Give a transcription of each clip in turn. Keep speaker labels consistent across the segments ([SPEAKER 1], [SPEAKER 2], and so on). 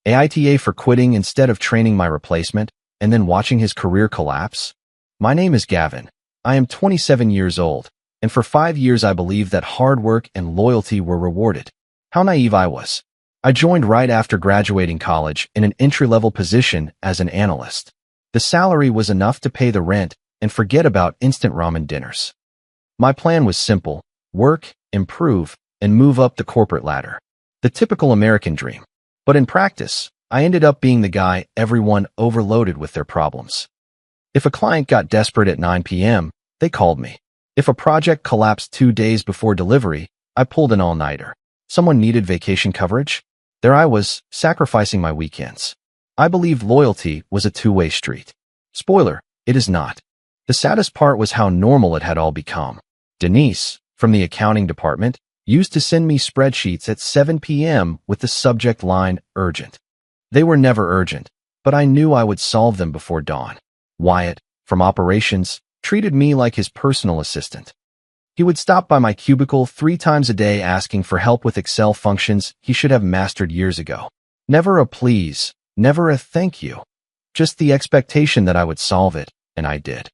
[SPEAKER 1] AITA for quitting instead of training my replacement and then watching his career collapse? My name is Gavin. I am 27 years old, and for 5 years I believed that hard work and loyalty were rewarded. How naive I was. I joined right after graduating college in an entry-level position as an analyst. The salary was enough to pay the rent and forget about instant ramen dinners. My plan was simple: work, improve, and move up the corporate ladder. The typical American dream. But in practice, I ended up being the guy everyone overloaded with their problems. If a client got desperate at 9 p.m., they called me. If a project collapsed 2 days before delivery, I pulled an all-nighter. Someone needed vacation coverage? There I was, sacrificing my weekends. I believed loyalty was a two-way street. Spoiler, it is not. The saddest part was how normal it had all become. Denise, from the accounting department, used to send me spreadsheets at 7 p.m. with the subject line urgent. They were never urgent, but I knew I would solve them before dawn. Wyatt, from operations, treated me like his personal assistant. He would stop by my cubicle 3 times a day asking for help with Excel functions he should have mastered years ago. Never a please, never a thank you. Just the expectation that I would solve it, and I did.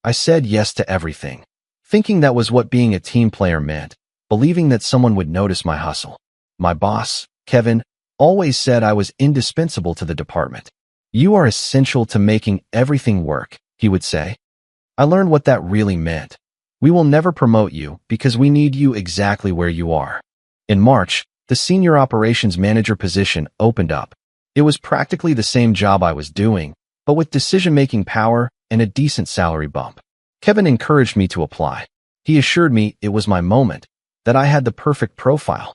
[SPEAKER 1] I said yes to everything, thinking that was what being a team player meant, believing that someone would notice my hustle. My boss, Kevin, always said I was indispensable to the department. "You are essential to making everything work," he would say. I learned what that really meant. "We will never promote you because we need you exactly where you are." In March, the senior operations manager position opened up. It was practically the same job I was doing, but with decision-making power and a decent salary bump. Kevin encouraged me to apply. He assured me it was my moment, that I had the perfect profile.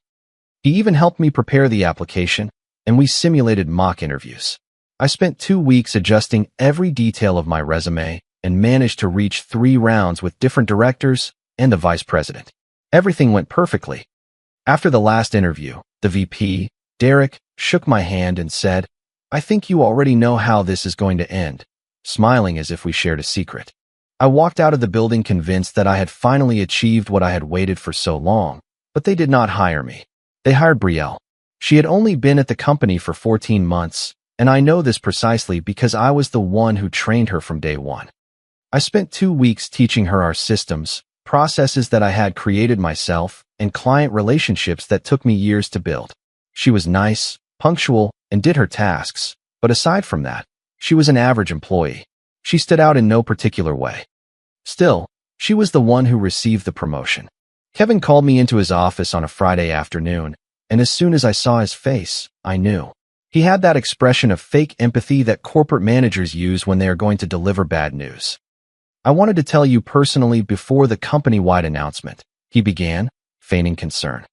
[SPEAKER 1] He even helped me prepare the application, and we simulated mock interviews. I spent 2 weeks adjusting every detail of my resume and managed to reach 3 rounds with different directors and the vice president. Everything went perfectly. After the last interview, the VP, Derek, shook my hand and said, "I think you already know how this is going to end," smiling as if we shared a secret. I walked out of the building convinced that I had finally achieved what I had waited for so long, but they did not hire me. They hired Brielle. She had only been at the company for 14 months, and I know this precisely because I was the one who trained her from day one. I spent 2 weeks teaching her our systems, processes that I had created myself, and client relationships that took me years to build. She was nice, punctual, and did her tasks, but aside from that, she was an average employee. She stood out in no particular way. Still, she was the one who received the promotion. Kevin called me into his office on a Friday afternoon, and as soon as I saw his face, I knew. He had that expression of fake empathy that corporate managers use when they are going to deliver bad news. "I wanted to tell you personally before the company-wide announcement," he began, feigning concern.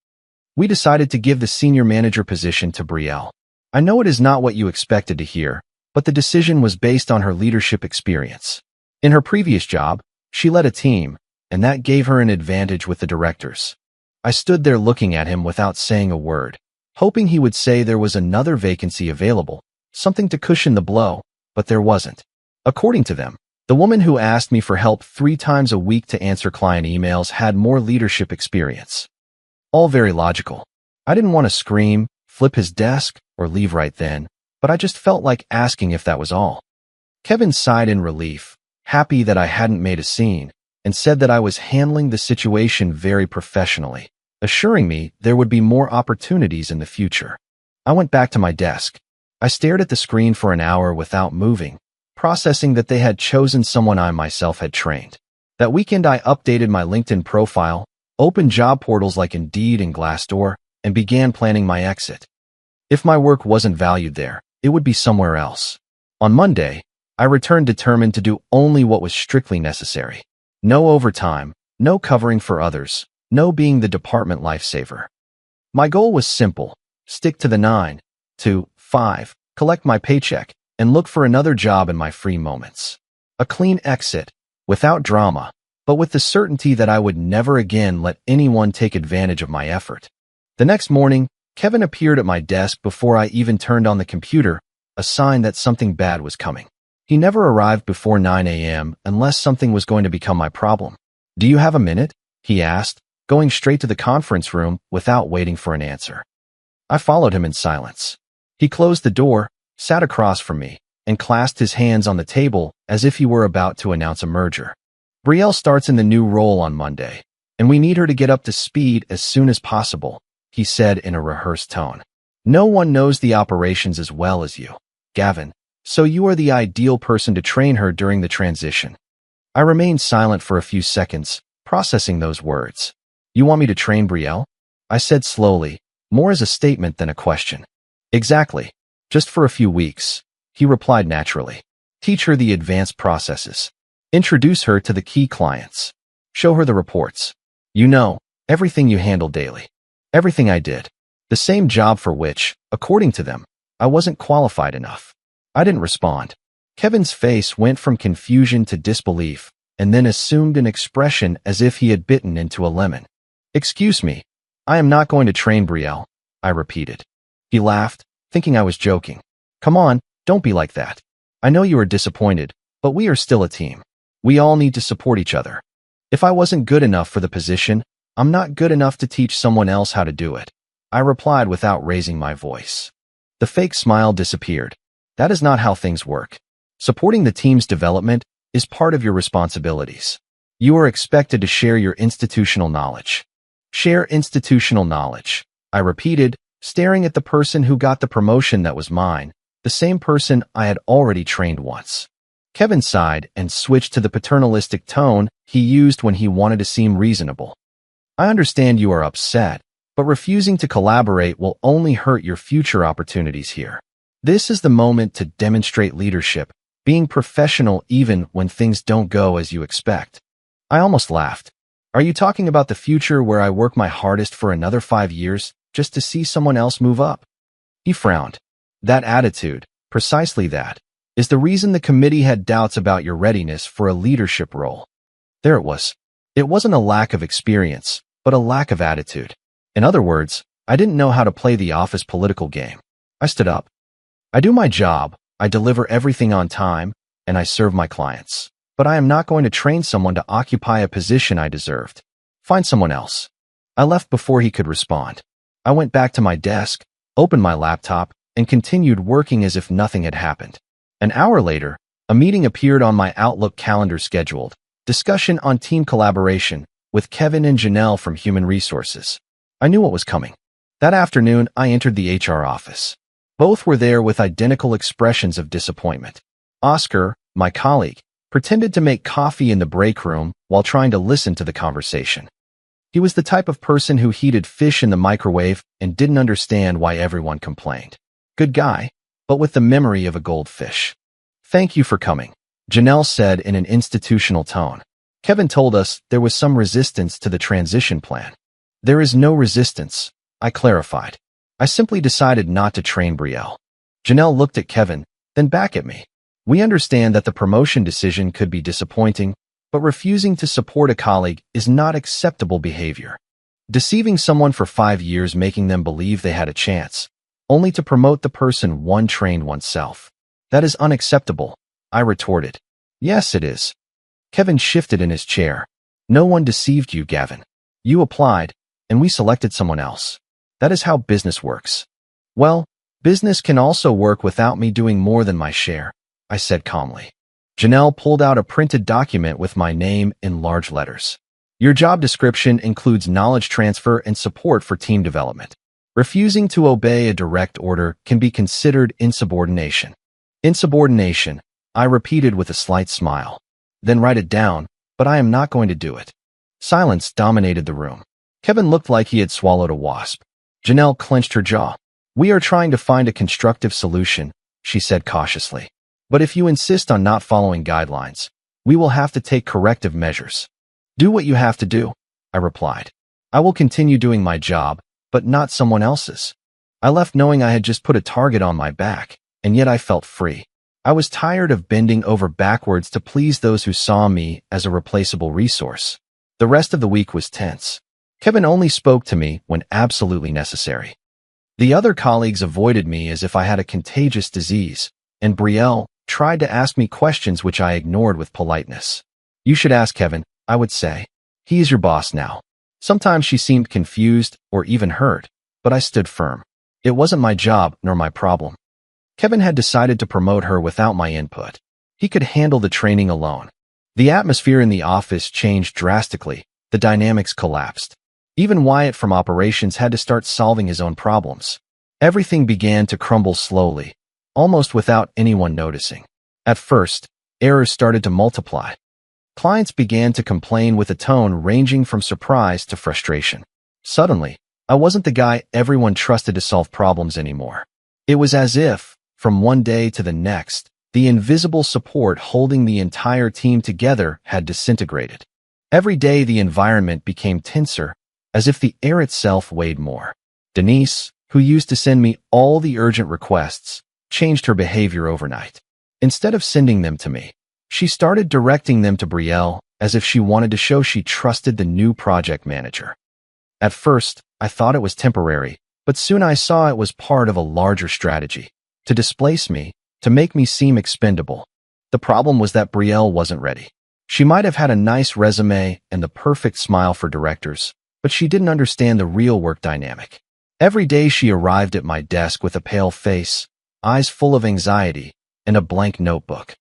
[SPEAKER 1] "We decided to give the senior manager position to Brielle. I know it is not what you expected to hear, but the decision was based on her leadership experience. In her previous job, she led a team, and that gave her an advantage with the directors." I stood there looking at him without saying a word, hoping he would say there was another vacancy available, something to cushion the blow, but there wasn't. According to them, the woman who asked me for help 3 times a week to answer client emails had more leadership experience. All very logical. I didn't want to scream, flip his desk, or leave right then, but I just felt like asking if that was all. Kevin sighed in relief, happy that I hadn't made a scene, and said that I was handling the situation very professionally, assuring me there would be more opportunities in the future. I went back to my desk. I stared at the screen for an hour without moving, processing that they had chosen someone I myself had trained. That weekend I updated my LinkedIn profile, opened job portals like Indeed and Glassdoor, and began planning my exit. If my work wasn't valued there, it would be somewhere else. On Monday, I returned determined to do only what was strictly necessary. No overtime, no covering for others, no being the department lifesaver. My goal was simple: stick to the 9 to 5, collect my paycheck, and look for another job in my free moments. A clean exit, without drama, but with the certainty that I would never again let anyone take advantage of my effort. The next morning, Kevin appeared at my desk before I even turned on the computer, a sign that something bad was coming. He never arrived before 9 a.m. unless something was going to become my problem. "Do you have a minute?" he asked, going straight to the conference room without waiting for an answer. I followed him in silence. He closed the door, sat across from me, and clasped his hands on the table as if he were about to announce a merger. Brielle starts in the new role on Monday, and we need her to get up to speed as soon as possible, he said in a rehearsed tone. No one knows the operations as well as you, Gavin, so you are the ideal person to train her during the transition. I remained silent for a few seconds, processing those words. You want me to train Brielle? I said slowly, more as a statement than a question. Exactly. Just for a few weeks, he replied naturally. Teach her the advanced processes. Introduce her to the key clients. Show her the reports. You know, everything you handle daily. Everything I did. The same job for which, according to them, I wasn't qualified enough. I didn't respond. Kevin's face went from confusion to disbelief, and then assumed an expression as if he had bitten into a lemon. Excuse me. I am not going to train Brielle, I repeated. He laughed, thinking I was joking. Come on, don't be like that. I know you are disappointed, but we are still a team. We all need to support each other. If I wasn't good enough for the position, I'm not good enough to teach someone else how to do it, I replied without raising my voice. The fake smile disappeared. That is not how things work. Supporting the team's development is part of your responsibilities. You are expected to share your institutional knowledge. Share institutional knowledge, I repeated, staring at the person who got the promotion that was mine, the same person I had already trained once. Kevin sighed and switched to the paternalistic tone he used when he wanted to seem reasonable. I understand you are upset, but refusing to collaborate will only hurt your future opportunities here. This is the moment to demonstrate leadership, being professional even when things don't go as you expect. I almost laughed. Are you talking about the future where I work my hardest for another 5 years just to see someone else move up? He frowned. That attitude, precisely that, is the reason the committee had doubts about your readiness for a leadership role. There it was. It wasn't a lack of experience, but a lack of attitude. In other words, I didn't know how to play the office political game. I stood up. I do my job, I deliver everything on time, and I serve my clients. But I am not going to train someone to occupy a position I deserved. Find someone else. I left before he could respond. I went back to my desk, opened my laptop, and continued working as if nothing had happened. An hour later, a meeting appeared on my Outlook calendar scheduled, discussion on team collaboration, with Kevin and Janelle from Human Resources. I knew what was coming. That afternoon, I entered the HR office. Both were there with identical expressions of disappointment. Oscar, my colleague, pretended to make coffee in the break room while trying to listen to the conversation. He was the type of person who heated fish in the microwave and didn't understand why everyone complained. Good guy, but with the memory of a goldfish. Thank you for coming, Janelle said in an institutional tone. Kevin told us there was some resistance to the transition plan. There is no resistance, I clarified. I simply decided not to train Brielle. Janelle looked at Kevin, then back at me. We understand that the promotion decision could be disappointing, but refusing to support a colleague is not acceptable behavior. Deceiving someone for 5 years, making them believe they had a chance, only to promote the person one trained oneself. That is unacceptable, I retorted. Yes, it is. Kevin shifted in his chair. No one deceived you, Gavin. You applied, and we selected someone else. That is how business works. Well, business can also work without me doing more than my share, I said calmly. Janelle pulled out a printed document with my name in large letters. Your job description includes knowledge transfer and support for team development. Refusing to obey a direct order can be considered insubordination. Insubordination, I repeated with a slight smile. Then write it down, but I am not going to do it. Silence dominated the room. Kevin looked like he had swallowed a wasp. Janelle clenched her jaw. We are trying to find a constructive solution, she said cautiously. But if you insist on not following guidelines, we will have to take corrective measures. Do what you have to do, I replied. I will continue doing my job, but not someone else's. I left knowing I had just put a target on my back, and yet I felt free. I was tired of bending over backwards to please those who saw me as a replaceable resource. The rest of the week was tense. Kevin only spoke to me when absolutely necessary. The other colleagues avoided me as if I had a contagious disease, and Brielle tried to ask me questions which I ignored with politeness. You should ask Kevin, I would say. He is your boss now. Sometimes she seemed confused or even hurt, but I stood firm. It wasn't my job nor my problem. Kevin had decided to promote her without my input. He could handle the training alone. The atmosphere in the office changed drastically. The dynamics collapsed. Even Wyatt from operations had to start solving his own problems. Everything began to crumble slowly, almost without anyone noticing. At first, errors started to multiply. Clients began to complain with a tone ranging from surprise to frustration. Suddenly, I wasn't the guy everyone trusted to solve problems anymore. It was as if, from one day to the next, the invisible support holding the entire team together had disintegrated. Every day the environment became tenser, as if the air itself weighed more. Denise, who used to send me all the urgent requests, changed her behavior overnight. Instead of sending them to me, she started directing them to Brielle, as if she wanted to show she trusted the new project manager. At first, I thought it was temporary, but soon I saw it was part of a larger strategy, to displace me, to make me seem expendable. The problem was that Brielle wasn't ready. She might have had a nice resume and the perfect smile for directors, but she didn't understand the real work dynamic. Every day she arrived at my desk with a pale face, eyes full of anxiety, and a blank notebook.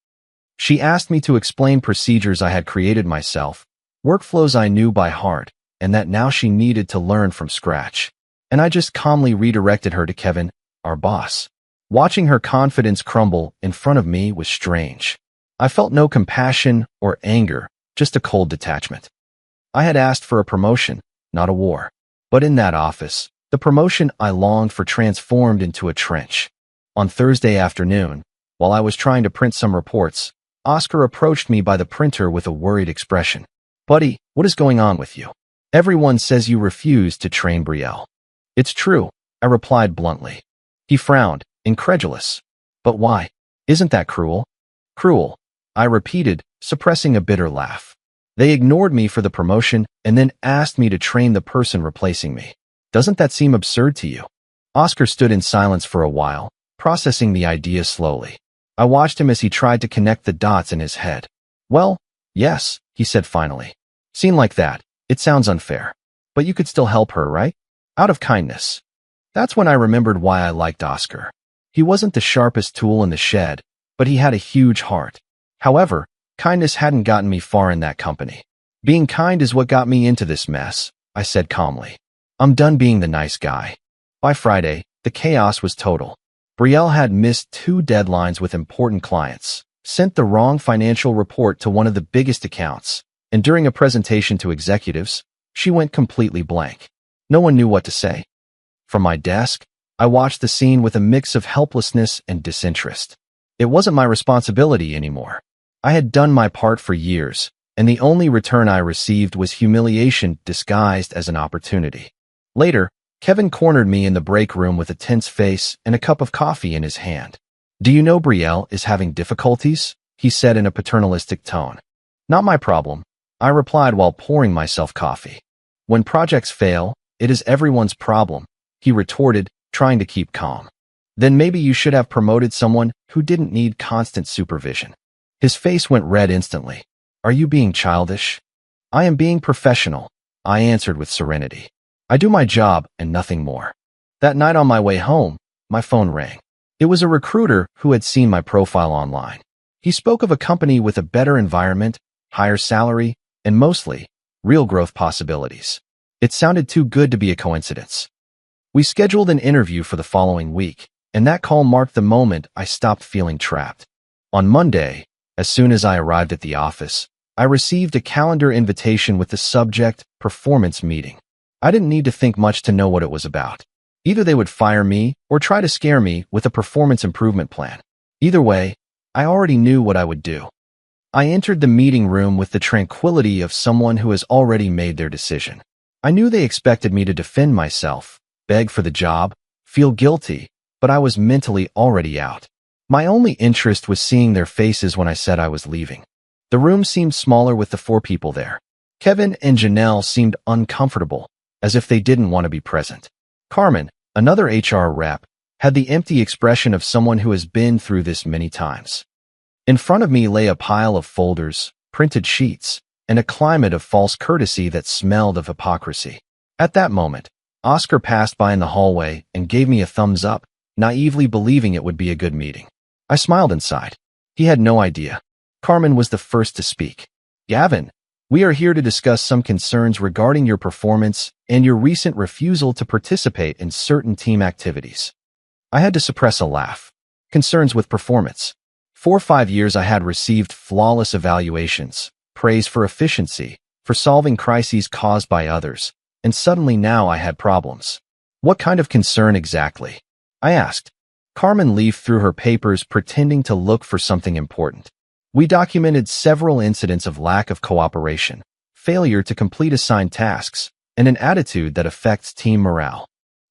[SPEAKER 1] She asked me to explain procedures I had created myself, workflows I knew by heart, and that now she needed to learn from scratch. And I just calmly redirected her to Kevin, our boss. Watching her confidence crumble in front of me was strange. I felt no compassion or anger, just a cold detachment. I had asked for a promotion, not a war. But in that office, the promotion I longed for transformed into a trench. On Thursday afternoon, while I was trying to print some reports, Oscar approached me by the printer with a worried expression. "Buddy, what is going on with you? Everyone says you refused to train Brielle." "It's true," I replied bluntly. He frowned, incredulous. "But why? Isn't that cruel?" "Cruel," I repeated, suppressing a bitter laugh. "They ignored me for the promotion and then asked me to train the person replacing me. Doesn't that seem absurd to you?" Oscar stood in silence for a while, processing the idea slowly. I watched him as he tried to connect the dots in his head. "Well, yes," he said finally. "Seen like that, it sounds unfair. But you could still help her, right? Out of kindness." That's when I remembered why I liked Oscar. He wasn't the sharpest tool in the shed, but he had a huge heart. However, kindness hadn't gotten me far in that company. "Being kind is what got me into this mess," I said calmly. "I'm done being the nice guy." By Friday, the chaos was total. Brielle had missed 2 deadlines with important clients, sent the wrong financial report to one of the biggest accounts, and during a presentation to executives, she went completely blank. No one knew what to say. From my desk, I watched the scene with a mix of helplessness and disinterest. It wasn't my responsibility anymore. I had done my part for years, and the only return I received was humiliation disguised as an opportunity. Later, Kevin cornered me in the break room with a tense face and a cup of coffee in his hand. "Do you know Brielle is having difficulties?" he said in a paternalistic tone. "Not my problem," I replied while pouring myself coffee. "When projects fail, it is everyone's problem," he retorted, trying to keep calm. "Then maybe you should have promoted someone who didn't need constant supervision." His face went red instantly. "Are you being childish?" "I am being professional," I answered with serenity. "I do my job and nothing more." That night on my way home, my phone rang. It was a recruiter who had seen my profile online. He spoke of a company with a better environment, higher salary, and mostly, real growth possibilities. It sounded too good to be a coincidence. We scheduled an interview for the following week, and that call marked the moment I stopped feeling trapped. On Monday, as soon as I arrived at the office, I received a calendar invitation with the subject, performance meeting. I didn't need to think much to know what it was about. Either they would fire me or try to scare me with a performance improvement plan. Either way, I already knew what I would do. I entered the meeting room with the tranquility of someone who has already made their decision. I knew they expected me to defend myself, beg for the job, feel guilty, but I was mentally already out. My only interest was seeing their faces when I said I was leaving. The room seemed smaller with the 4 people there. Kevin and Janelle seemed uncomfortable, as if they didn't want to be present. Carmen, another HR rep, had the empty expression of someone who has been through this many times. In front of me lay a pile of folders, printed sheets, and a climate of false courtesy that smelled of hypocrisy. At that moment, Oscar passed by in the hallway and gave me a thumbs up, naively believing it would be a good meeting. I smiled inside. He had no idea. Carmen was the first to speak. Gavin, we are here to discuss some concerns regarding your performance and your recent refusal to participate in certain team activities. I had to suppress a laugh. Concerns with performance. For 5 years I had received flawless evaluations, praise for efficiency, for solving crises caused by others, and suddenly now I had problems. What kind of concern exactly? I asked. Carmen leafed through her papers pretending to look for something important. We documented several incidents of lack of cooperation, failure to complete assigned tasks, and an attitude that affects team morale.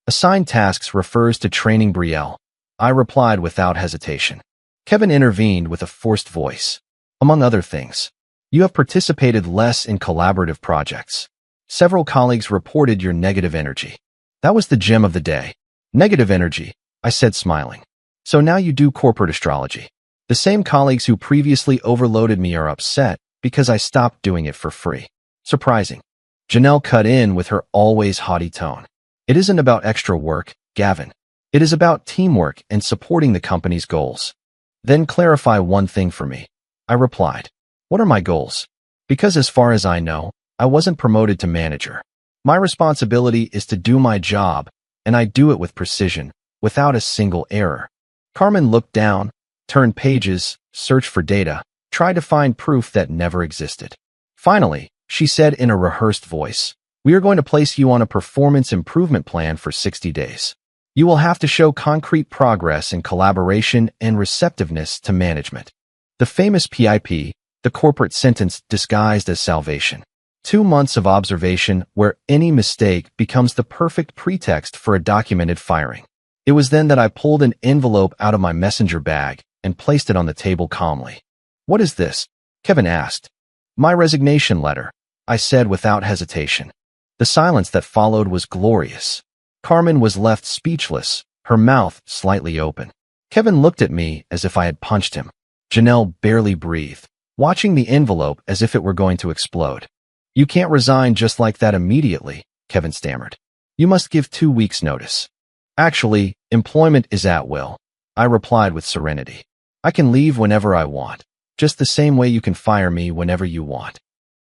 [SPEAKER 1] Assigned tasks refers to training Brielle. I replied without hesitation. Kevin intervened with a forced voice. Among other things, you have participated less in collaborative projects. Several colleagues reported your negative energy. That was the gem of the day. Negative energy, I said smiling. So now you do corporate astrology. The same colleagues who previously overloaded me are upset because I stopped doing it for free. Surprising. Janelle cut in with her always haughty tone. It isn't about extra work, Gavin. It is about teamwork and supporting the company's goals. Then clarify one thing for me. I replied. What are my goals? Because as far as I know, I wasn't promoted to manager. My responsibility is to do my job, and I do it with precision, without a single error. Carmen looked down, turned pages, searched for data, tried to find proof that never existed. Finally, she said in a rehearsed voice, we are going to place you on a performance improvement plan for 60 days. You will have to show concrete progress in collaboration and receptiveness to management. The famous PIP, the corporate sentence disguised as salvation. 2 months of observation where any mistake becomes the perfect pretext for a documented firing. It was then that I pulled an envelope out of my messenger bag and placed it on the table calmly. What is this? Kevin asked. My resignation letter, I said without hesitation. The silence that followed was glorious. Carmen was left speechless, her mouth slightly open. Kevin looked at me as if I had punched him. Janelle barely breathed, watching the envelope as if it were going to explode. You can't resign just like that immediately, Kevin stammered. You must give 2 weeks' notice. Actually, employment is at will, I replied with serenity. I can leave whenever I want, just the same way you can fire me whenever you want.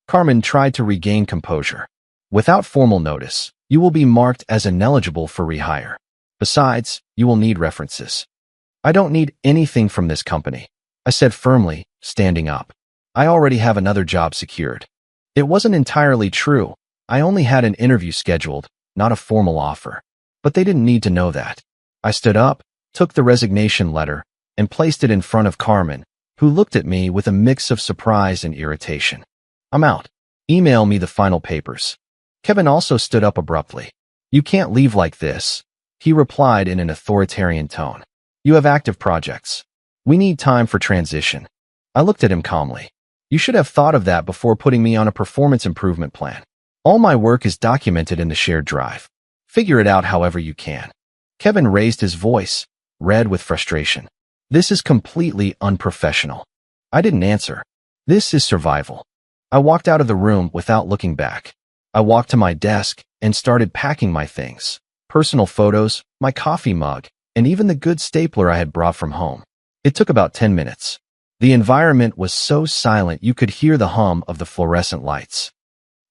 [SPEAKER 1] Carmen tried to regain composure. Without formal notice, you will be marked as ineligible for rehire. Besides, you will need references. I don't need anything from this company, I said firmly, standing up. I already have another job secured. It wasn't entirely true. I only had an interview scheduled, not a formal offer. But they didn't need to know that. I stood up, took the resignation letter, and placed it in front of Carmen, who looked at me with a mix of surprise and irritation. I'm out. Email me the final papers. Kevin also stood up abruptly. You can't leave like this, he replied in an authoritarian tone. You have active projects. We need time for transition. I looked at him calmly. You should have thought of that before putting me on a performance improvement plan. All my work is documented in the shared drive. Figure it out however you can. Kevin raised his voice, red with frustration. This is completely unprofessional. I didn't answer. This is survival. I walked out of the room without looking back. I walked to my desk and started packing my things. Personal photos, my coffee mug, and even the good stapler I had brought from home. It took about 10 minutes. The environment was so silent you could hear the hum of the fluorescent lights.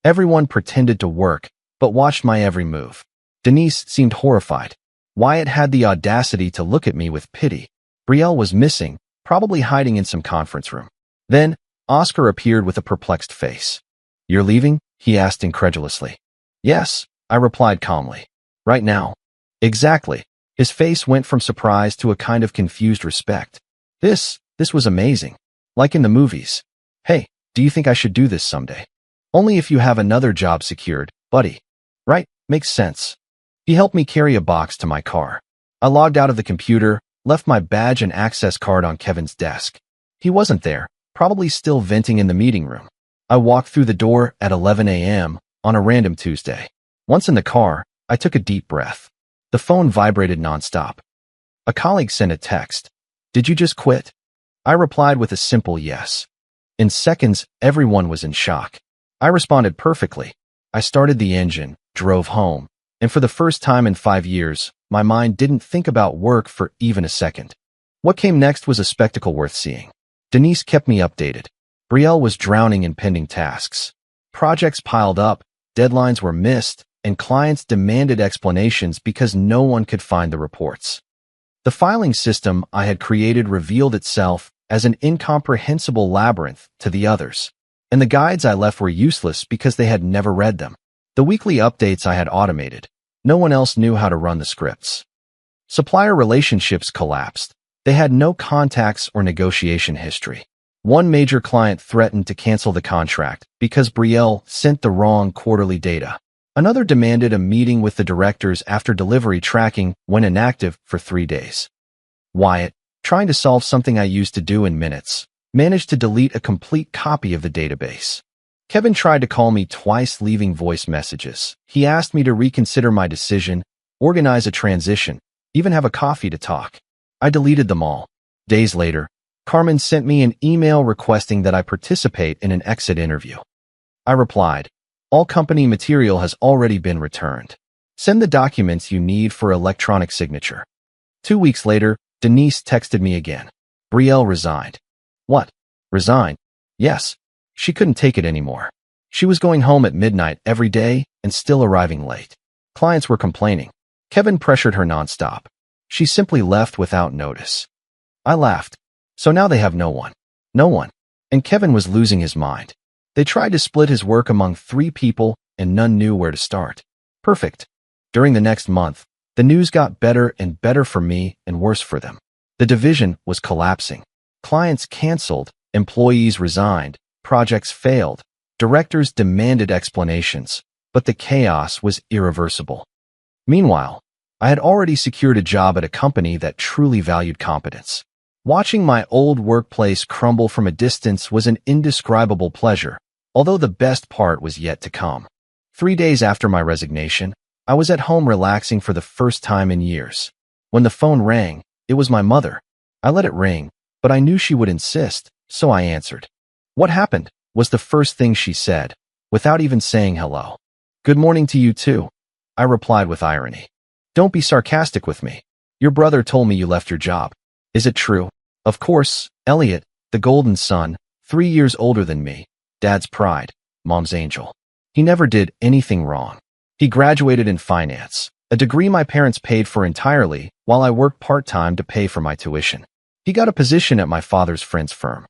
[SPEAKER 1] Everyone pretended to work, but watched my every move. Denise seemed horrified. Wyatt had the audacity to look at me with pity. Brielle was missing, probably hiding in some conference room. Then, Oscar appeared with a perplexed face. You're leaving? He asked incredulously. Yes, I replied calmly. Right now? Exactly. His face went from surprise to a kind of confused respect. This was amazing. Like in the movies. Hey, do you think I should do this someday? Only if you have another job secured, buddy. Right, makes sense. He helped me carry a box to my car. I logged out of the computer, left my badge and access card on Kevin's desk. He wasn't there, probably still venting in the meeting room. I walked through the door at 11 a.m. on a random Tuesday. Once in the car, I took a deep breath. The phone vibrated nonstop. A colleague sent a text. Did you just quit? I replied with a simple yes. In seconds, everyone was in shock. I responded perfectly. I started the engine, drove home, And for the first time in 5 years, my mind didn't think about work for even a second. What came next was a spectacle worth seeing. Denise kept me updated. Brielle was drowning in pending tasks. Projects piled up, deadlines were missed, and clients demanded explanations because no one could find the reports. The filing system I had created revealed itself as an incomprehensible labyrinth to the others, and the guides I left were useless because they had never read them. The weekly updates I had automated. No one else knew how to run the scripts. Supplier relationships collapsed. They had no contacts or negotiation history. One major client threatened to cancel the contract because Brielle sent the wrong quarterly data. Another demanded a meeting with the directors after delivery tracking went inactive for 3 days. Wyatt, trying to solve something I used to do in minutes, managed to delete a complete copy of the database. Kevin tried to call me twice, leaving voice messages. He asked me to reconsider my decision, organize a transition, even have a coffee to talk. I deleted them all. Days later, Carmen sent me an email requesting that I participate in an exit interview. I replied, "All company material has already been returned. Send the documents you need for electronic signature." 2 weeks later, Denise texted me again. Brielle resigned. What? Resign? Yes. She couldn't take it anymore. She was going home at midnight every day and still arriving late. Clients were complaining. Kevin pressured her nonstop. She simply left without notice. I laughed. So now they have no one. No one. And Kevin was losing his mind. They tried to split his work among 3 people and none knew where to start. Perfect. During the next month, the news got better and better for me and worse for them. The division was collapsing. Clients canceled, employees resigned, projects failed, directors demanded explanations, but the chaos was irreversible. Meanwhile, I had already secured a job at a company that truly valued competence. Watching my old workplace crumble from a distance was an indescribable pleasure, although the best part was yet to come. 3 days after my resignation, I was at home relaxing for the first time in years. When the phone rang, it was my mother. I let it ring, but I knew she would insist, so I answered. "What happened?" was the first thing she said, without even saying hello. "Good morning to you too," I replied with irony. "Don't be sarcastic with me. Your brother told me you left your job. Is it true?" Of course, Elliot, the golden son, 3 years older than me, Dad's pride, Mom's angel. He never did anything wrong. He graduated in finance, a degree my parents paid for entirely while I worked part-time to pay for my tuition. He got a position at my father's friend's firm.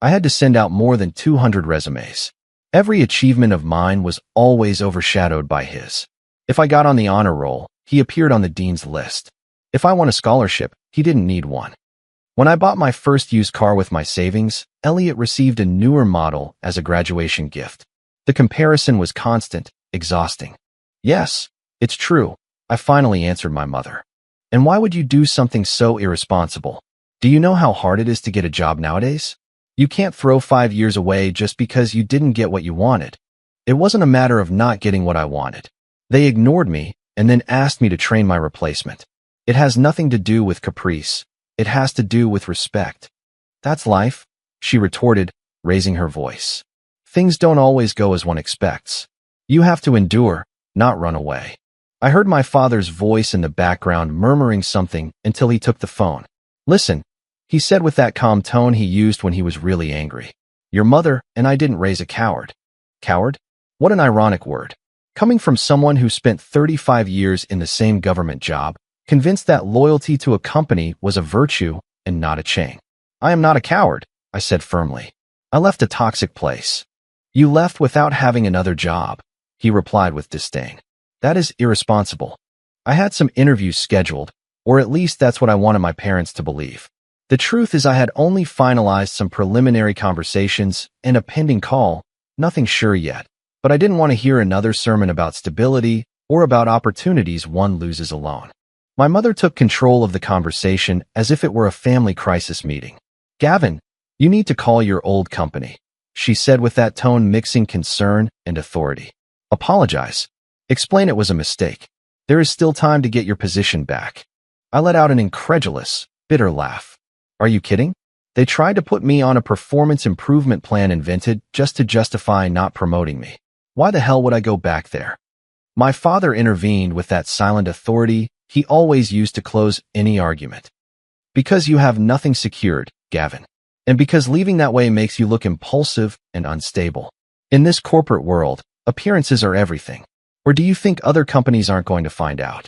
[SPEAKER 1] I had to send out more than 200 resumes. Every achievement of mine was always overshadowed by his. If I got on the honor roll, he appeared on the dean's list. If I won a scholarship, he didn't need one. When I bought my first used car with my savings, Elliot received a newer model as a graduation gift. The comparison was constant, exhausting. "Yes, it's true," I finally answered my mother. "And why would you do something so irresponsible? Do you know how hard it is to get a job nowadays? You can't throw 5 years away just because you didn't get what you wanted." It wasn't a matter of not getting what I wanted. They ignored me and then asked me to train my replacement. It has nothing to do with caprice. It has to do with respect. "That's life," she retorted, raising her voice. "Things don't always go as one expects. You have to endure, not run away." I heard my father's voice in the background murmuring something until he took the phone. "Listen," he said with that calm tone he used when he was really angry. "Your mother and I didn't raise a coward." Coward? What an ironic word. Coming from someone who spent 35 years in the same government job, convinced that loyalty to a company was a virtue and not a chain. "I am not a coward," I said firmly. "I left a toxic place." "You left without having another job," he replied with disdain. "That is irresponsible." I had some interviews scheduled, or at least that's what I wanted my parents to believe. The truth is I had only finalized some preliminary conversations and a pending call, nothing sure yet, but I didn't want to hear another sermon about stability or about opportunities one loses alone. My mother took control of the conversation as if it were a family crisis meeting. "Gavin, you need to call your old company," she said with that tone mixing concern and authority. "Apologize. Explain it was a mistake. There is still time to get your position back." I let out an incredulous, bitter laugh. "Are you kidding? They tried to put me on a performance improvement plan invented just to justify not promoting me. Why the hell would I go back there?" My father intervened with that silent authority he always used to close any argument. Because you have nothing secured, Gavin. And because leaving that way makes you look impulsive and unstable. In this corporate world, appearances are everything. Or do you think other companies aren't going to find out?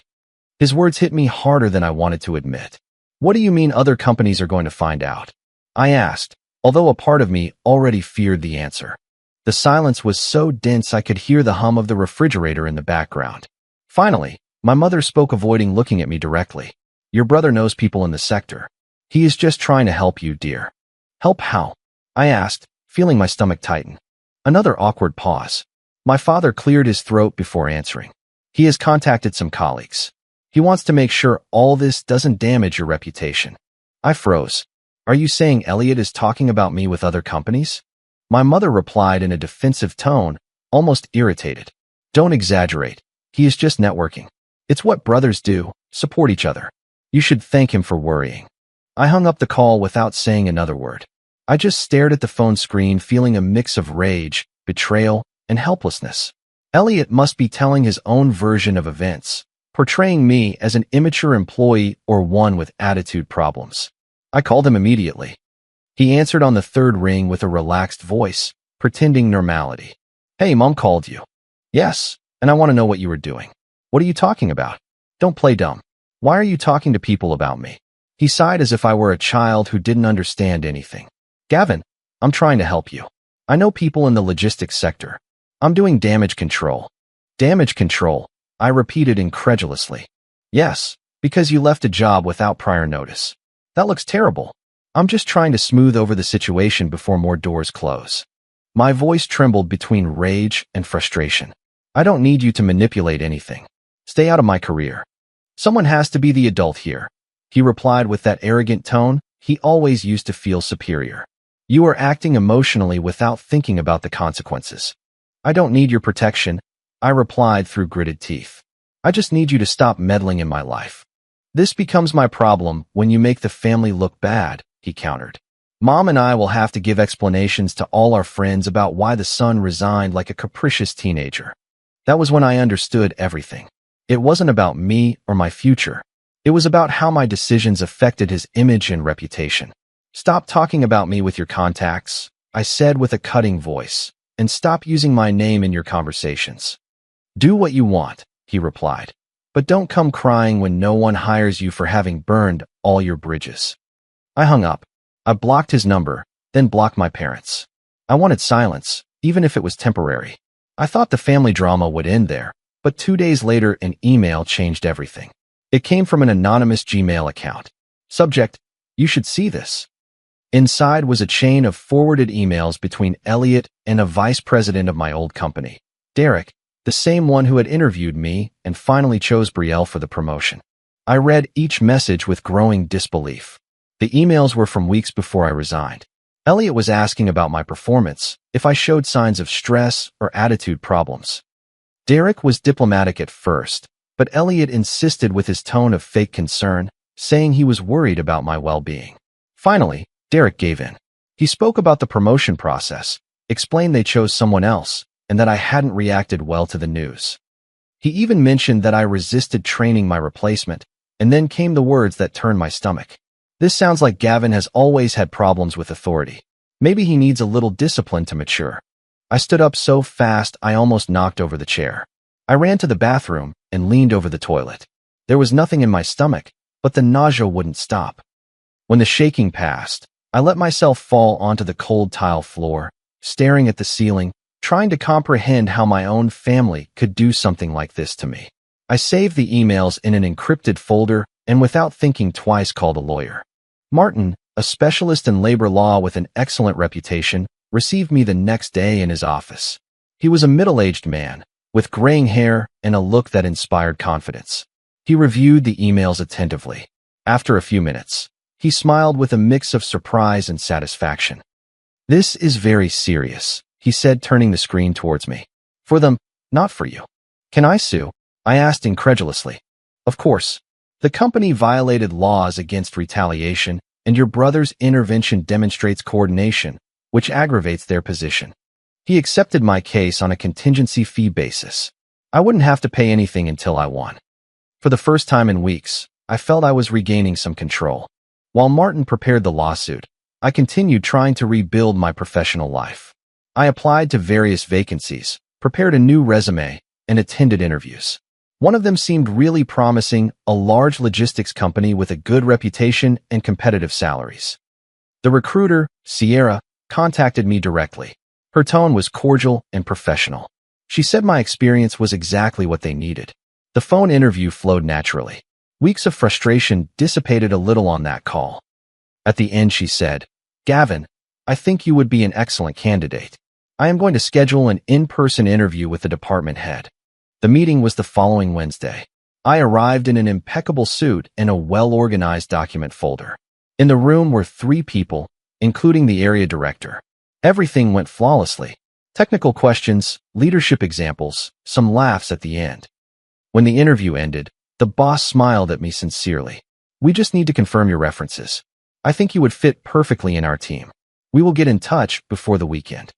[SPEAKER 1] His words hit me harder than I wanted to admit. What do you mean other companies are going to find out? I asked, although a part of me already feared the answer. The silence was so dense I could hear the hum of the refrigerator in the background. Finally, my mother spoke, avoiding looking at me directly. Your brother knows people in the sector. He is just trying to help you, dear. Help how? I asked, feeling my stomach tighten. Another awkward pause. My father cleared his throat before answering. He has contacted some colleagues. He wants to make sure all this doesn't damage your reputation. I froze. Are you saying Elliot is talking about me with other companies? My mother replied in a defensive tone, almost irritated. Don't exaggerate. He is just networking. It's what brothers do, support each other. You should thank him for worrying. I hung up the call without saying another word. I just stared at the phone screen, feeling a mix of rage, betrayal, and helplessness. Elliot must be telling his own version of events, portraying me as an immature employee or one with attitude problems. I called him immediately. He answered on the third ring with a relaxed voice, pretending normality. Hey, Mom called you. Yes, and I want to know what you were doing. What are you talking about? Don't play dumb. Why are you talking to people about me? He sighed as if I were a child who didn't understand anything. Gavin, I'm trying to help you. I know people in the logistics sector. I'm doing damage control. Damage control, I repeated incredulously. Yes, because you left a job without prior notice. That looks terrible. I'm just trying to smooth over the situation before more doors close. My voice trembled between rage and frustration. I don't need you to manipulate anything. Stay out of my career. Someone has to be the adult here. He replied with that arrogant tone he always used to feel superior. You are acting emotionally without thinking about the consequences. I don't need your protection, I replied through gritted teeth. I just need you to stop meddling in my life. This becomes my problem when you make the family look bad, he countered. Mom and I will have to give explanations to all our friends about why the son resigned like a capricious teenager. That was when I understood everything. It wasn't about me or my future. It was about how my decisions affected his image and reputation. Stop talking about me with your contacts, I said with a cutting voice, and stop using my name in your conversations. Do what you want, he replied, but don't come crying when no one hires you for having burned all your bridges. I hung up. I blocked his number, then blocked my parents. I wanted silence, even if it was temporary. I thought the family drama would end there, but 2 days later an email changed everything. It came from an anonymous Gmail account. Subject, you should see this. Inside was a chain of forwarded emails between Elliot and a vice president of my old company, Derek, the same one who had interviewed me and finally chose Brielle for the promotion. I read each message with growing disbelief. The emails were from weeks before I resigned. Elliot was asking about my performance, if I showed signs of stress or attitude problems. Derek was diplomatic at first, but Elliot insisted with his tone of fake concern, saying he was worried about my well-being. Finally, Derek gave in. He spoke about the promotion process, explained they chose someone else, and that I hadn't reacted well to the news. He even mentioned that I resisted training my replacement, and then came the words that turned my stomach. This sounds like Gavin has always had problems with authority. Maybe he needs a little discipline to mature. I stood up so fast I almost knocked over the chair. I ran to the bathroom and leaned over the toilet. There was nothing in my stomach, but the nausea wouldn't stop. When the shaking passed, I let myself fall onto the cold tile floor, staring at the ceiling, trying to comprehend how my own family could do something like this to me. I saved the emails in an encrypted folder and without thinking twice called a lawyer. Martin, a specialist in labor law with an excellent reputation, received me the next day in his office. He was a middle-aged man, with graying hair and a look that inspired confidence. He reviewed the emails attentively. After a few minutes, he smiled with a mix of surprise and satisfaction. This is very serious, he said, turning the screen towards me. For them, not for you. Can I sue? I asked incredulously. Of course. The company violated laws against retaliation, and your brother's intervention demonstrates coordination, which aggravates their position. He accepted my case on a contingency fee basis. I wouldn't have to pay anything until I won. For the first time in weeks, I felt I was regaining some control. While Martin prepared the lawsuit, I continued trying to rebuild my professional life. I applied to various vacancies, prepared a new resume, and attended interviews. One of them seemed really promising, a large logistics company with a good reputation and competitive salaries. The recruiter, Sierra, contacted me directly. Her tone was cordial and professional. She said my experience was exactly what they needed. The phone interview flowed naturally. Weeks of frustration dissipated a little on that call. At the end, she said, "Gavin, I think you would be an excellent candidate. I am going to schedule an in-person interview with the department head." The meeting was the following Wednesday. I arrived in an impeccable suit and a well-organized document folder. In the room were 3 people, including the area director. Everything went flawlessly. Technical questions, leadership examples, some laughs at the end. When the interview ended, the boss smiled at me sincerely. "We just need to confirm your references. I think you would fit perfectly in our team. We will get in touch before the weekend."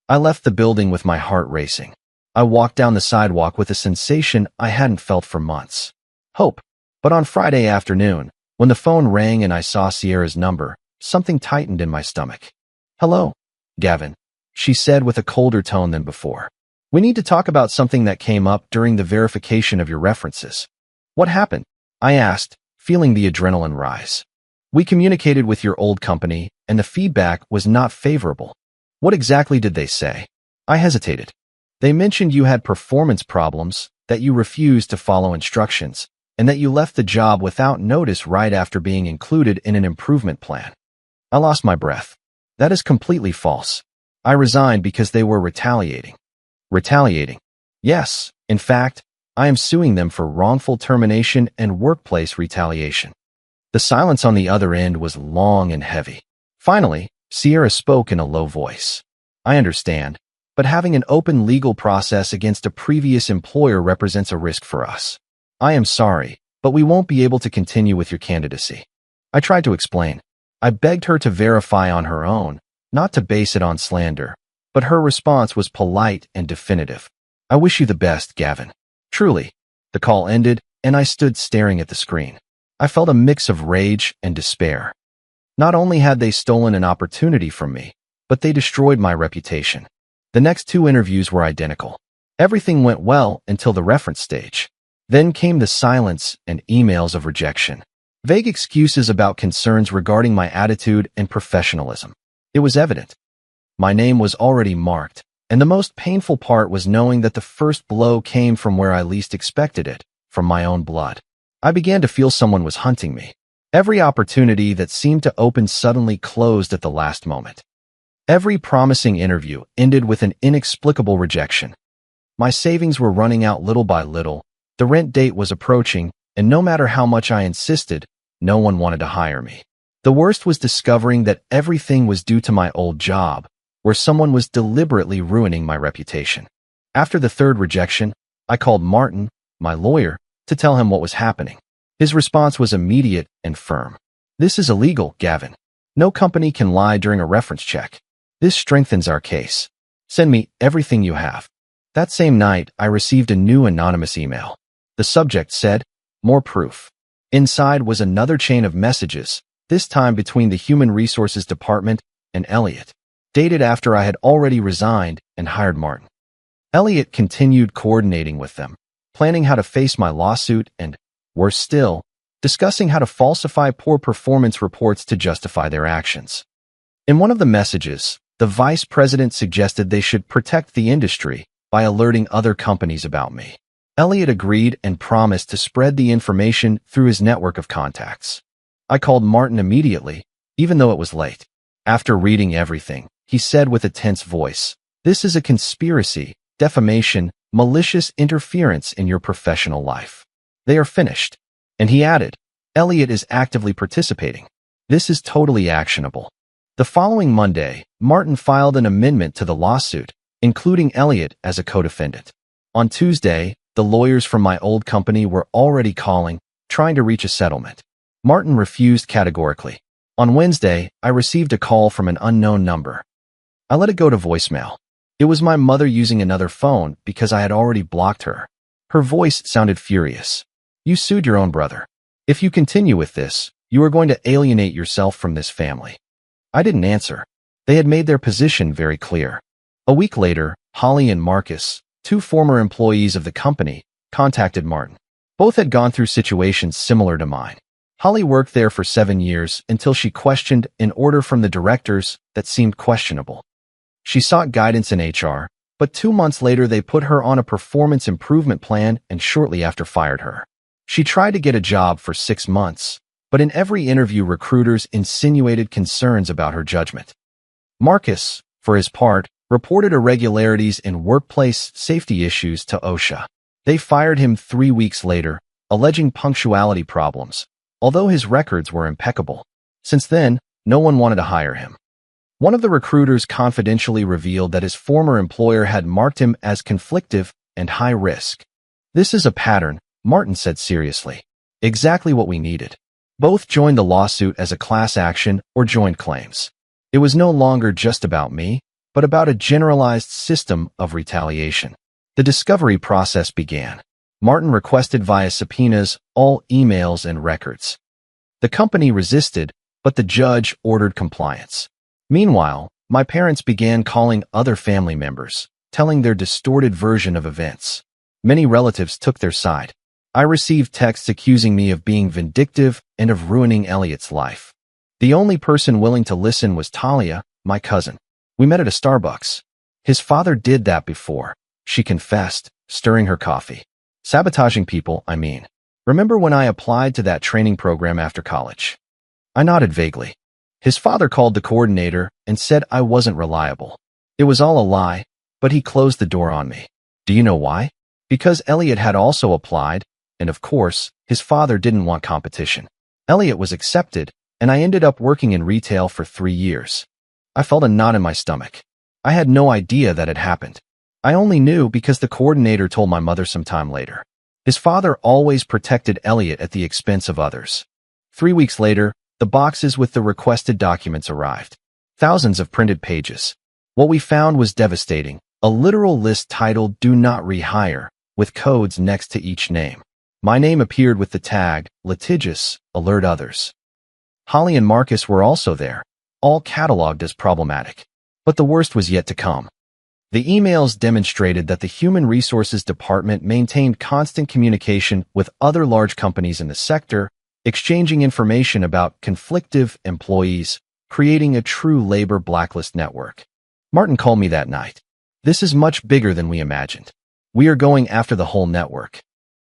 [SPEAKER 1] I left the building with my heart racing. I walked down the sidewalk with a sensation I hadn't felt for months. Hope. But on Friday afternoon, when the phone rang and I saw Sierra's number, something tightened in my stomach. "Hello, Gavin," she said with a colder tone than before. "We need to talk about something that came up during the verification of your references." "What happened?" I asked, feeling the adrenaline rise. "We communicated with your old company, and the feedback was not favorable." "What exactly did they say?" I hesitated. "They mentioned you had performance problems, that you refused to follow instructions, and that you left the job without notice right after being included in an improvement plan." I lost my breath. "That is completely false. I resigned because they were retaliating." "Retaliating?" "Yes. In fact, I am suing them for wrongful termination and workplace retaliation." The silence on the other end was long and heavy. Finally, Sierra spoke in a low voice. "I understand, but having an open legal process against a previous employer represents a risk for us. I am sorry, but we won't be able to continue with your candidacy." I tried to explain. I begged her to verify on her own, not to base it on slander, but her response was polite and definitive. "I wish you the best, Gavin." Truly. The call ended, and I stood staring at the screen. I felt a mix of rage and despair. Not only had they stolen an opportunity from me, but they destroyed my reputation. The next 2 interviews were identical. Everything went well until the reference stage. Then came the silence and emails of rejection. Vague excuses about concerns regarding my attitude and professionalism. It was evident. My name was already marked, and the most painful part was knowing that the first blow came from where I least expected it, from my own blood. I began to feel someone was hunting me. Every opportunity that seemed to open suddenly closed at the last moment. Every promising interview ended with an inexplicable rejection. My savings were running out little by little, the rent date was approaching, and no matter how much I insisted, no one wanted to hire me. The worst was discovering that everything was due to my old job, where someone was deliberately ruining my reputation. After the 3rd rejection, I called Martin, my lawyer, to tell him what was happening. His response was immediate and firm. "This is illegal, Gavin. No company can lie during a reference check. This strengthens our case. Send me everything you have." That same night, I received a new anonymous email. The subject said, "More proof." Inside was another chain of messages, this time between the Human Resources Department and Elliot, dated after I had already resigned and hired Martin. Elliot continued coordinating with them, planning how to face my lawsuit and, worse still, discussing how to falsify poor performance reports to justify their actions. In one of the messages, the vice president suggested they should protect the industry by alerting other companies about me. Elliot agreed and promised to spread the information through his network of contacts. I called Martin immediately, even though it was late. After reading everything, he said with a tense voice, "This is a conspiracy, defamation, malicious interference in your professional life. They are finished." And he added, "Elliot is actively participating. This is totally actionable." The following Monday, Martin filed an amendment to the lawsuit, including Elliot as a co-defendant. On Tuesday, the lawyers from my old company were already calling, trying to reach a settlement. Martin refused categorically. On Wednesday, I received a call from an unknown number. I let it go to voicemail. It was my mother using another phone because I had already blocked her. Her voice sounded furious. You sued your own brother. If you continue with this, you are going to alienate yourself from this family. I didn't answer. They had made their position very clear. A week later, Holly and Marcus, two former employees of the company, contacted Martin. Both had gone through situations similar to mine. Holly worked there for 7 years until she questioned an order from the directors that seemed questionable. She sought guidance in HR, but 2 months later they put her on a performance improvement plan and shortly after fired her. She tried to get a job for 6 months, but in every interview recruiters insinuated concerns about her judgment. Marcus, for his part, reported irregularities in workplace safety issues to OSHA. They fired him 3 weeks later, alleging punctuality problems, although his records were impeccable. Since then, no one wanted to hire him. One of the recruiters confidentially revealed that his former employer had marked him as conflictive and high risk. This is a pattern, Martin said seriously. Exactly what we needed. Both joined the lawsuit as a class action or joint claims. It was no longer just about me, but about a generalized system of retaliation. The discovery process began. Martin requested via subpoenas all emails and records. The company resisted, but the judge ordered compliance. Meanwhile, my parents began calling other family members, telling their distorted version of events. Many relatives took their side. I received texts accusing me of being vindictive and of ruining Elliot's life. The only person willing to listen was Talia, my cousin. We met at a Starbucks. His father did that before, she confessed, stirring her coffee. Sabotaging people, I mean. Remember when I applied to that training program after college? I nodded vaguely. His father called the coordinator and said I wasn't reliable. It was all a lie, but he closed the door on me. Do you know why? Because Elliot had also applied, and of course, his father didn't want competition. Elliot was accepted, and I ended up working in retail for 3 years. I felt a knot in my stomach. I had no idea that had happened. I only knew because the coordinator told my mother some time later. His father always protected Elliot at the expense of others. 3 weeks later, the boxes with the requested documents arrived. Thousands of printed pages. What we found was devastating. A literal list titled "Do Not Rehire," with codes next to each name. My name appeared with the tag, "Litigious, alert others." Holly and Marcus were also there, all cataloged as problematic. But the worst was yet to come. The emails demonstrated that the Human Resources Department maintained constant communication with other large companies in the sector, exchanging information about conflictive employees, creating a true labor blacklist network. Martin called me that night. This is much bigger than we imagined. We are going after the whole network.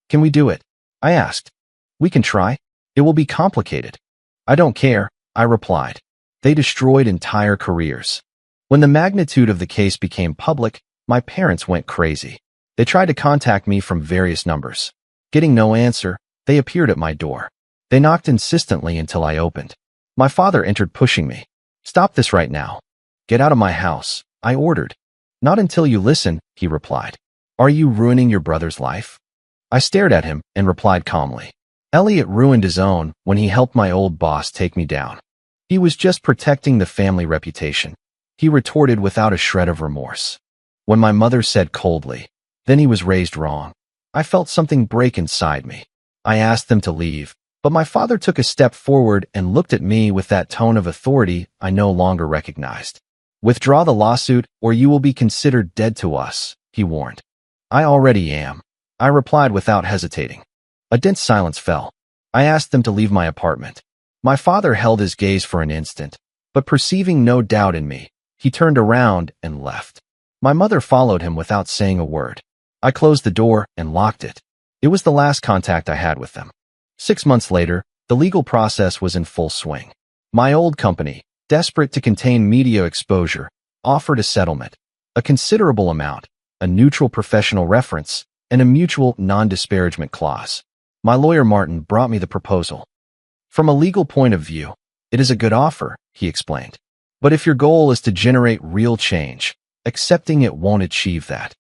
[SPEAKER 1] Can we do it? I asked. We can try. It will be complicated. I don't care, I replied. They destroyed entire careers. When the magnitude of the case became public, my parents went crazy. They tried to contact me from various numbers. Getting no answer, they appeared at my door. They knocked insistently until I opened. My father entered pushing me. Stop this right now. Get out of my house, I ordered. Not until you listen, he replied. Are you ruining your brother's life? I stared at him and replied calmly. Elliot ruined his own when he helped my old boss take me down. He was just protecting the family reputation. He retorted without a shred of remorse. When my mother said coldly, then he was raised wrong, I felt something break inside me. I asked them to leave, but my father took a step forward and looked at me with that tone of authority I no longer recognized. Withdraw the lawsuit or you will be considered dead to us, he warned. I already am, I replied without hesitating. A dense silence fell. I asked them to leave my apartment. My father held his gaze for an instant, but perceiving no doubt in me, he turned around and left. My mother followed him without saying a word. I closed the door and locked it. It was the last contact I had with them. 6 months later, the legal process was in full swing. My old company, desperate to contain media exposure, offered a settlement, a considerable amount, a neutral professional reference, and a mutual non-disparagement clause. My lawyer Martin brought me the proposal. From a legal point of view, it is a good offer, he explained. But if your goal is to generate real change, accepting it won't achieve that.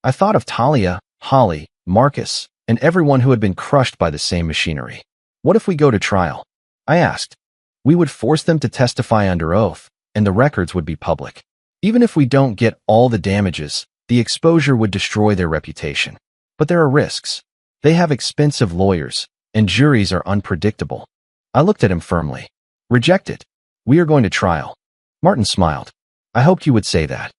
[SPEAKER 1] I thought of Talia, Holly, Marcus, and everyone who had been crushed by the same machinery. What if we go to trial? I asked. We would force them to testify under oath, and the records would be public. Even if we don't get all the damages, the exposure would destroy their reputation. But there are risks. They have expensive lawyers, and juries are unpredictable. I looked at him firmly. Reject it. We are going to trial. Martin smiled. I hoped you would say that.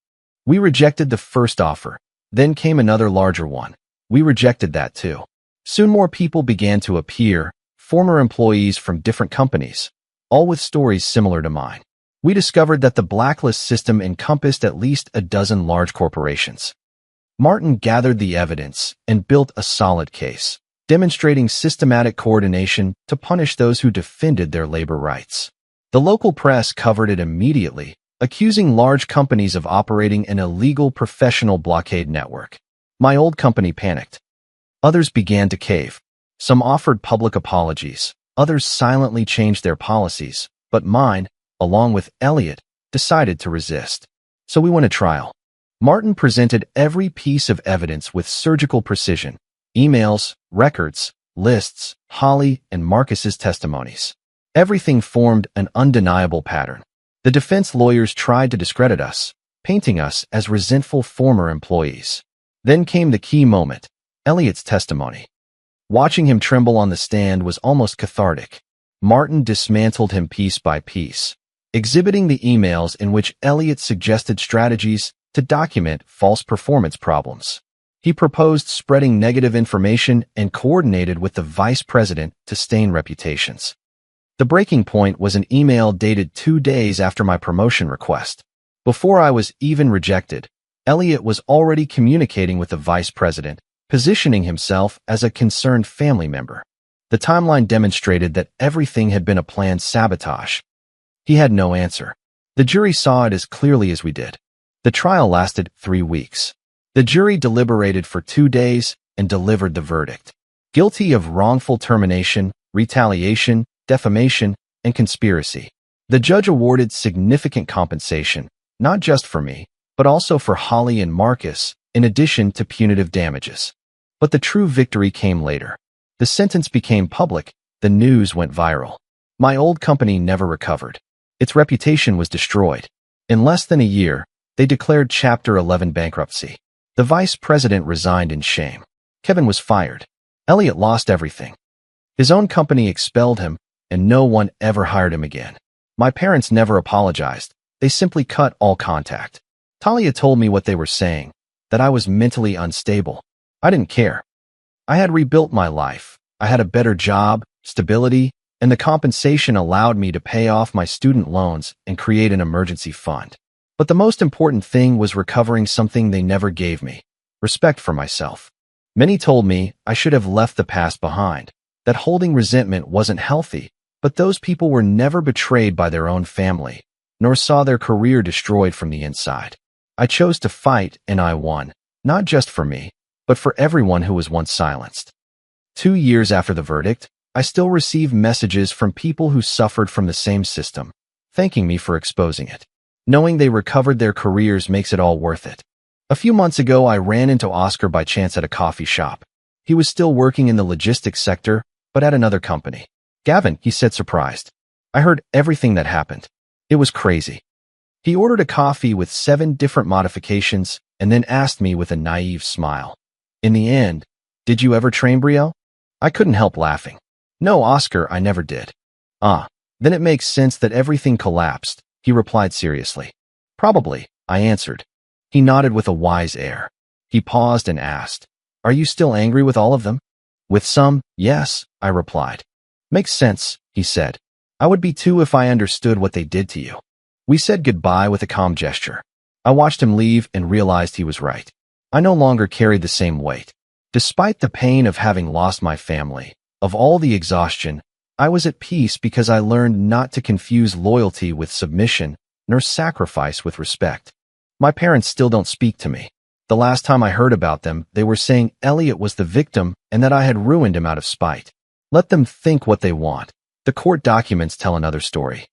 [SPEAKER 1] We rejected the first offer. Then came another larger one. We rejected that too. Soon more people began to appear, former employees from different companies, all with stories similar to mine. We discovered that the blacklist system encompassed at least a dozen large corporations. Martin gathered the evidence and built a solid case, demonstrating systematic coordination to punish those who defended their labor rights. The local press covered it immediately, accusing large companies of operating an illegal professional blockade network. My old company panicked. Others began to cave. Some offered public apologies, others silently changed their policies, but mine, along with Elliot, decided to resist. So we went to trial. Martin presented every piece of evidence with surgical precision: emails, records, lists, Holly and Marcus's testimonies. Everything formed an undeniable pattern. The defense lawyers tried to discredit us, painting us as resentful former employees. Then came the key moment: Elliot's testimony. Watching him tremble on the stand was almost cathartic. Martin dismantled him piece by piece, exhibiting the emails in which Elliot suggested strategies to document false performance problems. He proposed spreading negative information and coordinated with the vice president to stain reputations. The breaking point was an email dated 2 days after my promotion request. Before I was even rejected, Elliot was already communicating with the vice president, positioning himself as a concerned family member. The timeline demonstrated that everything had been a planned sabotage. He had no answer. The jury saw it as clearly as we did. The trial lasted 3 weeks. The jury deliberated for 2 days and delivered the verdict: guilty of wrongful termination, retaliation, defamation, and conspiracy. The judge awarded significant compensation, not just for me, but also for Holly and Marcus, in addition to punitive damages. But the true victory came later. The sentence became public, the news went viral. My old company never recovered. Its reputation was destroyed. In less than a year, they declared Chapter 11 bankruptcy. The vice president resigned in shame. Kevin was fired. Elliot lost everything. His own company expelled him, and no one ever hired him again. My parents never apologized. They simply cut all contact. Talia told me what they were saying, that I was mentally unstable. I didn't care. I had rebuilt my life. I had a better job, stability, and the compensation allowed me to pay off my student loans and create an emergency fund. But the most important thing was recovering something they never gave me: respect for myself. Many told me I should have left the past behind, that holding resentment wasn't healthy, but those people were never betrayed by their own family, nor saw their career destroyed from the inside. I chose to fight, and I won, not just for me, but for everyone who was once silenced. 2 years after the verdict, I still receive messages from people who suffered from the same system, thanking me for exposing it. Knowing they recovered their careers makes it all worth it. A few months ago, I ran into Oscar by chance at a coffee shop. He was still working in the logistics sector, but at another company. "Gavin," he said, surprised. "I heard everything that happened. It was crazy." He ordered a coffee with 7 different modifications and then asked me with a naive smile, "In the end, did you ever train Brielle?" I couldn't help laughing. "No, Oscar, I never did." "Ah, then it makes sense that everything collapsed," he replied seriously. "Probably," I answered. He nodded with a wise air. He paused and asked, "Are you still angry with all of them?" "With some, yes," I replied. "Makes sense," he said. "I would be too if I understood what they did to you." We said goodbye with a calm gesture. I watched him leave and realized he was right. I no longer carried the same weight. Despite the pain of having lost my family, of all the exhaustion, I was at peace because I learned not to confuse loyalty with submission, nor sacrifice with respect. My parents still don't speak to me. The last time I heard about them, they were saying Elliot was the victim and that I had ruined him out of spite. Let them think what they want. The court documents tell another story.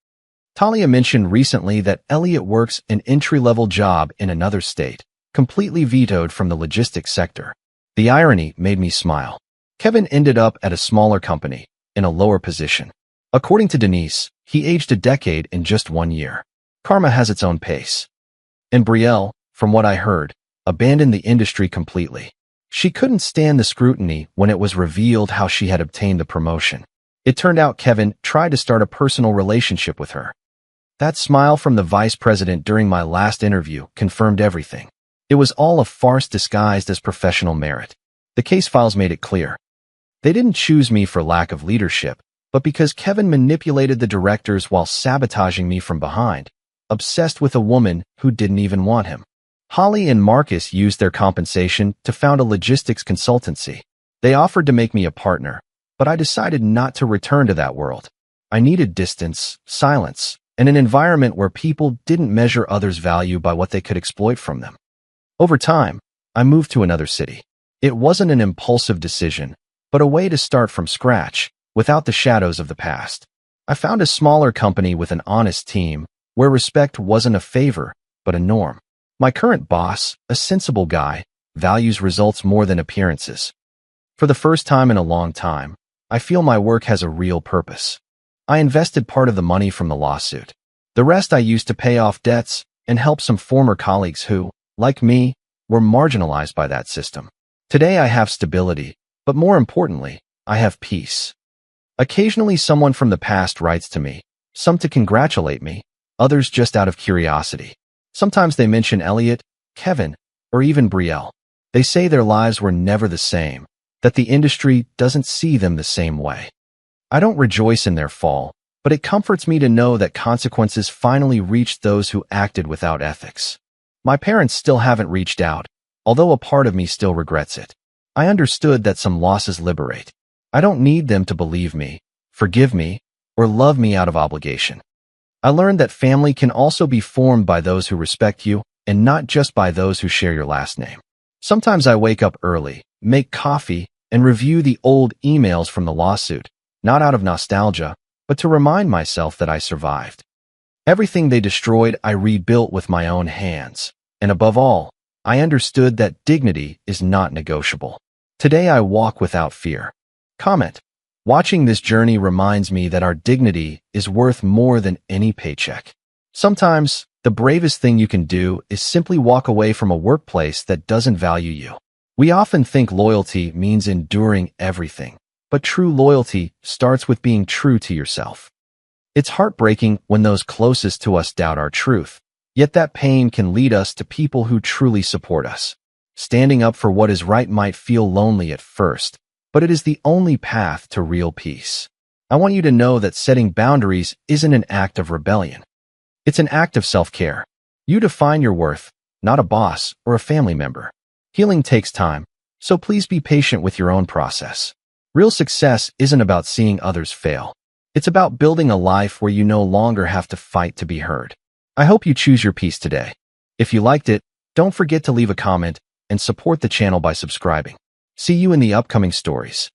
[SPEAKER 1] Talia mentioned recently that Elliot works an entry-level job in another state, completely vetoed from the logistics sector. The irony made me smile. Kevin ended up at a smaller company, in a lower position. According to Denise, he aged a decade in just 1 year. Karma has its own pace. And Brielle, from what I heard, abandoned the industry completely. She couldn't stand the scrutiny when it was revealed how she had obtained the promotion. It turned out Kevin tried to start a personal relationship with her. That smile from the vice president during my last interview confirmed everything. It was all a farce disguised as professional merit. The case files made it clear. They didn't choose me for lack of leadership, but because Kevin manipulated the directors while sabotaging me from behind, obsessed with a woman who didn't even want him. Holly and Marcus used their compensation to found a logistics consultancy. They offered to make me a partner, but I decided not to return to that world. I needed distance, silence, and an environment where people didn't measure others' value by what they could exploit from them. Over time, I moved to another city. It wasn't an impulsive decision, but a way to start from scratch, without the shadows of the past. I found a smaller company with an honest team, where respect wasn't a favor, but a norm. My current boss, a sensible guy, values results more than appearances. For the first time in a long time, I feel my work has a real purpose. I invested part of the money from the lawsuit. The rest I used to pay off debts and help some former colleagues who, like me, were marginalized by that system. Today I have stability, but more importantly, I have peace. Occasionally someone from the past writes to me, some to congratulate me, others just out of curiosity. Sometimes they mention Elliot, Kevin, or even Brielle. They say their lives were never the same, that the industry doesn't see them the same way. I don't rejoice in their fall, but it comforts me to know that consequences finally reached those who acted without ethics. My parents still haven't reached out, although a part of me still regrets it. I understood that some losses liberate. I don't need them to believe me, forgive me, or love me out of obligation. I learned that family can also be formed by those who respect you and not just by those who share your last name. Sometimes I wake up early, make coffee, and review the old emails from the lawsuit, not out of nostalgia, but to remind myself that I survived. Everything they destroyed I rebuilt with my own hands, and above all, I understood that dignity is not negotiable. Today I walk without fear. Comment. Watching this journey reminds me that our dignity is worth more than any paycheck. Sometimes, the bravest thing you can do is simply walk away from a workplace that doesn't value you. We often think loyalty means enduring everything, but true loyalty starts with being true to yourself. It's heartbreaking when those closest to us doubt our truth, yet that pain can lead us to people who truly support us. Standing up for what is right might feel lonely at first, but it is the only path to real peace. I want you to know that setting boundaries isn't an act of rebellion. It's an act of self-care. You define your worth, not a boss or a family member. Healing takes time, so please be patient with your own process. Real success isn't about seeing others fail. It's about building a life where you no longer have to fight to be heard. I hope you choose your peace today. If you liked it, don't forget to leave a comment and support the channel by subscribing. See you in the upcoming stories.